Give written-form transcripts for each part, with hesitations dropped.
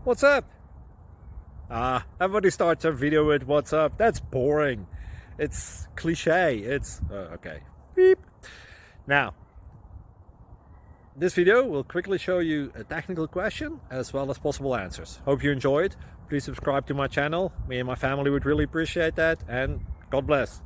What's up? Everybody starts a video with what's up. That's boring. It's cliche. It's okay. Beep. Now, this video will quickly show you a technical question as well as possible answers. Hope you enjoyed. Please subscribe to my channel. Me and my family would really appreciate that, and God bless.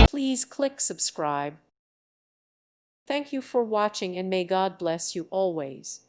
Please click subscribe. Thank you for watching and may God bless you always.